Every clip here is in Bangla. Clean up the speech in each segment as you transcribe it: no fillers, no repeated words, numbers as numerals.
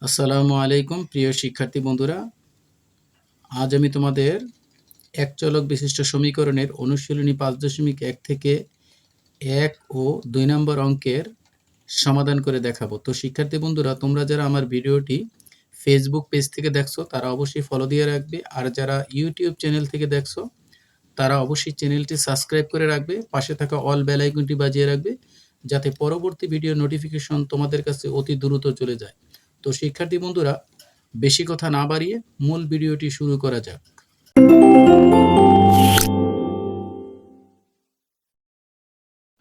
আসসালামু আলাইকুম প্রিয় শিক্ষার্থী বন্ধুরা, আজ আমি তোমাদের এক চলক বিশিষ্ট সমীকরণের অনুশীলনী 5.1 থেকে 1 ও 2 নম্বর অঙ্কের সমাধান করে দেখাবো। তো শিক্ষার্থী বন্ধুরা, তোমরা যারা আমার ভিডিওটি ফেসবুক পেজ থেকে দেখছো তারা অবশ্যই ফলো দিয়ে রাখবে, আর যারা ইউটিউব চ্যানেল থেকে দেখছো তারা অবশ্যই চ্যানেলটি সাবস্ক্রাইব করে রাখবে, পাশে থাকা অল বেল আইকনটি বাজিয়ে রাখবে যাতে পরবর্তী ভিডিও নোটিফিকেশন তোমাদের কাছে অতি দ্রুত চলে যায়। তো শিক্ষার্থী বন্ধুরা, বেশি কথা না বাড়িয়ে মূল ভিডিওটি শুরু করা যাক।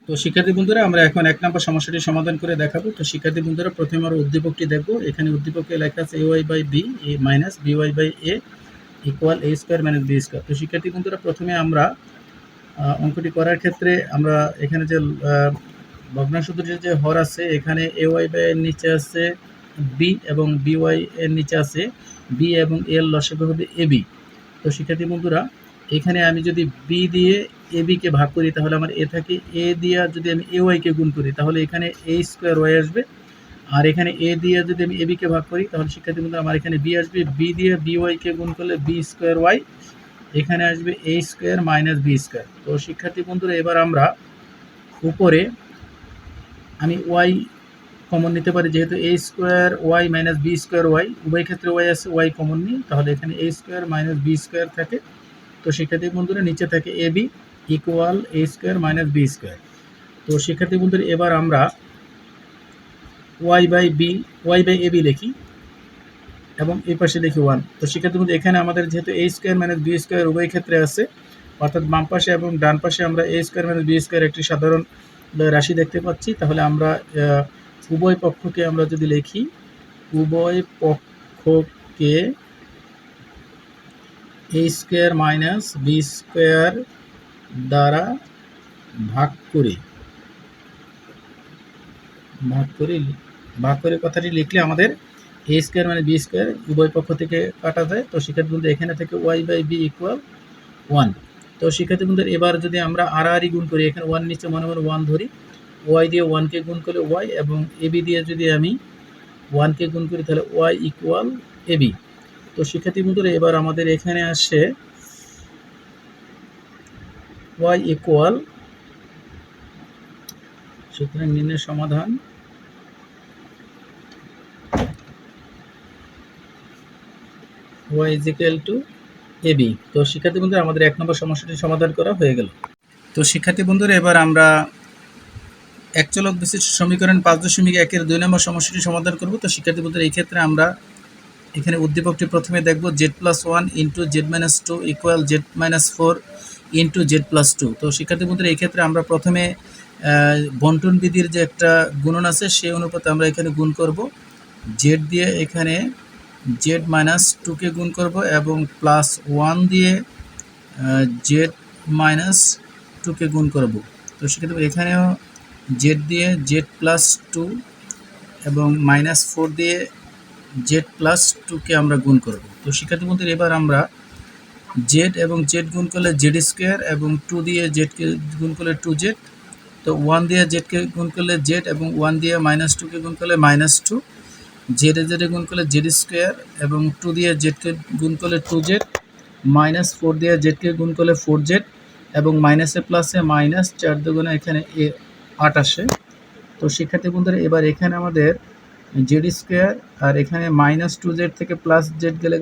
তো শিক্ষার্থী বন্ধুরা, আমরা এখন 1 নম্বর সমস্যাটি সমাধান করে দেখাবো। তো শিক্ষার্থী বন্ধুরা, প্রথমে আমরা উদ্দীপকটি দেখব। এখানে উদ্দীপকে লেখা আছে ay/b minus by/a equal a square minus b square. তো শিক্ষার্থী বন্ধুরা, প্রথমে আমরা অঙ্কটি করার ক্ষেত্রে আমরা এখানে যে ভগ্নাংশদুটির যে হর আছে, এখানে ay এর নিচে আছে b এবং by এর নিচে আছে b এবং a এর লসাগু হবে ab। তো শিক্ষার্থী বন্ধুরা, এখানে আমি যদি b দিয়ে ab কে ভাগ করি তাহলে আমার a থাকে, a দিয়ে যদি আমি ay কে গুণ করি তাহলে এখানে a স্কয়ার y আসবে, আর এখানে a দিয়ে যদি আমি ab কে ভাগ করি তাহলে শিক্ষার্থী বন্ধুরা আমার এখানে b আসবে, b দিয়ে by কে গুণ করলে b স্কয়ার y, এখানে আসবে a square minus b square. তো শিক্ষার্থী বন্ধুরা, এবার আমরা উপরে আমি y কমন নিতে পারি, যেহেতু a square y minus b square y, উভয় ক্ষেত্রে y আছে, y কমন নিই, তাহলে এখানে a square minus b square থাকে। তো শিক্ষার্থী বন্ধুরা, নিচে থাকে ab equal a square minus b square. তো শিক্ষার্থী বন্ধুরা, এবার আমরা y বাই ab লিখি এবং এই পাশে লিখি 1। তো শিক্ষার্থী বন্ধু, এখানে আমাদের যেহেতু a square minus b square উভয় ক্ষেত্রে আছে, অর্থাৎ বাম পাশে এবং ডান পাশে আমরা a square minus b square একটি সাধারণ রাশি দেখতে পাচ্ছি। তাহলে আমরা উভয় পক্ষকে আমরা যদি লিখি, উভয় পক্ষকে a square minus b square দ্বারা ভাগ করে কথাটি লিখলে আমাদের a স্কয়ার মানে b স্কয়ার উভয় পক্ষ থেকে কাটা যায়। তো শিক্ষার্থী বন্ধু, এখানে থেকে y বাই b ইকুয়াল 1। তো শিক্ষার্থী বন্ধু, এবার যদি আমরা আড়াআড়ি গুণ করি, এখানে 1 নিচে মনে মনে 1 ধরি, y দিয়ে 1 কে গুণ করলে y এবং ab দিয়ে যদি আমি 1 কে গুণ করি তাহলে y ইকুয়াল ab। তো শিক্ষার্থী বন্ধুরা, এবার আমাদের এখানে আসে y ইকুয়াল, সুতরাং নির্ণয়ের সমাধান y is equal to ab। তো শিক্ষার্থী বন্ধুরা, আমাদের 1 নম্বর সমস্যাটি সমাধান করা হয়ে গেল। তো শিক্ষার্থী বন্ধুরা, এবার আমরা এক চলক বিশিষ্ট সমীকরণ 5.1 এর 2 নম্বর সমস্যাটি সমাধান করব। তো শিক্ষার্থী বন্ধুরা, এই ক্ষেত্রে আমরা এখানে উদ্দীপকটি প্রথমে দেখব z+1 into z-2 equal z-4 into z+2। তো শিক্ষার্থী বন্ধুরা, এই ক্ষেত্রে আমরা প্রথমে বন্টন বিধির যে একটা গুণন আছে সেই অনুপাতে আমরা এখানে গুণ করব, z দিয়ে এখানে z-2 কে গুণ করব এবং +1 দিয়ে z-2 কে গুণ করব। তো সেক্ষেত্রে এখানেও z দিয়ে z+2 এবং -4 দিয়ে z+2 কে আমরা গুণ করব। তো শিক্ষার্থী বন্ধুরা, এবার আমরা z এবং z গুণ করলে z স্কয়ার এবং 2 দিয়ে z কে গুণ করলে 2z। তো 1 দিয়ে z কে গুণ করলে z এবং 1 দিয়ে -2 কে গুণ করলে -2, z এ গুণ করলে z স্কয়ার এবং 2 দিয়ে z কে গুণ করলে 2z, -4 দিয়ে z কে গুণ করলে 4z এবং মাইনাসে প্লাসে মাইনাস, 4 দুগুণে এখানে 8 আসে। তো শিক্ষার্থী বন্ধুরা, এবার এখানে আমাদের z স্কয়ার আর এখানে -2z থেকে +z গেলে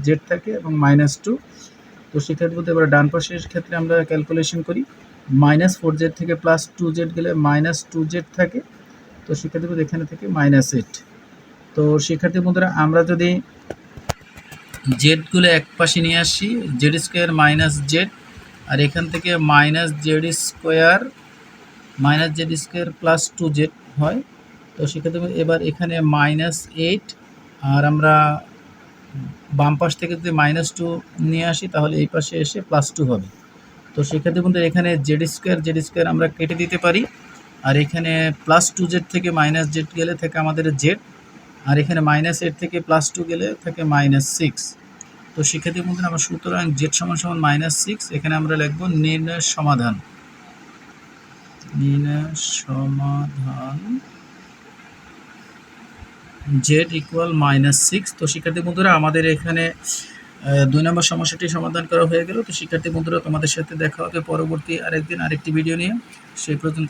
-z থাকে এবং -2। তো শিক্ষার্থী বন্ধুরা, এবার ডান পাশের ক্ষেত্রে আমরা ক্যালকুলেশন করি, -4z থেকে +2z গেলে -2z থাকে। তো শিক্ষার্থী বন্ধুরা, এখানে থেকে -8। তো শিক্ষার্থী বন্ধুরা, আমরা যদি z গুলো এক পাশে নিয়ে আসি, z স্কয়ার -z আর এখান থেকে -z স্কয়ার +2z হয়। তো সেক্ষেত্রে এবার এখানে -8 আর আমরা বাম পাশ থেকে যদি -2 নিয়ে আসি তাহলে এই পাশে এসে +2 হবে। তো সেক্ষেত্রে বন্ধু, এখানে z স্কয়ার আমরা কেটে দিতে পারি, আর এখানে +2z থেকে -z গেলে থাকে আমাদের z, আর এখানে -8 থেকে +2 গেলে থাকে -6। তো শিক্ষার্থী বন্ধুরা, আমরা সুতরাং z = -6, এখানে আমরা লিখব নির্ণয়ের সমাধান। Z equal -6। তো শিক্ষার্থী বন্ধুরা আমাদের এখানে 2 নম্বর সমস্যাটি সমাধান করা হয়ে গেল। তো শিক্ষার্থী বন্ধুরা তোমাদের সাথে দেখা হবে পরবর্তী আরেকদিন আরেকটি ভিডিও নিয়ে। সেই পর্যন্ত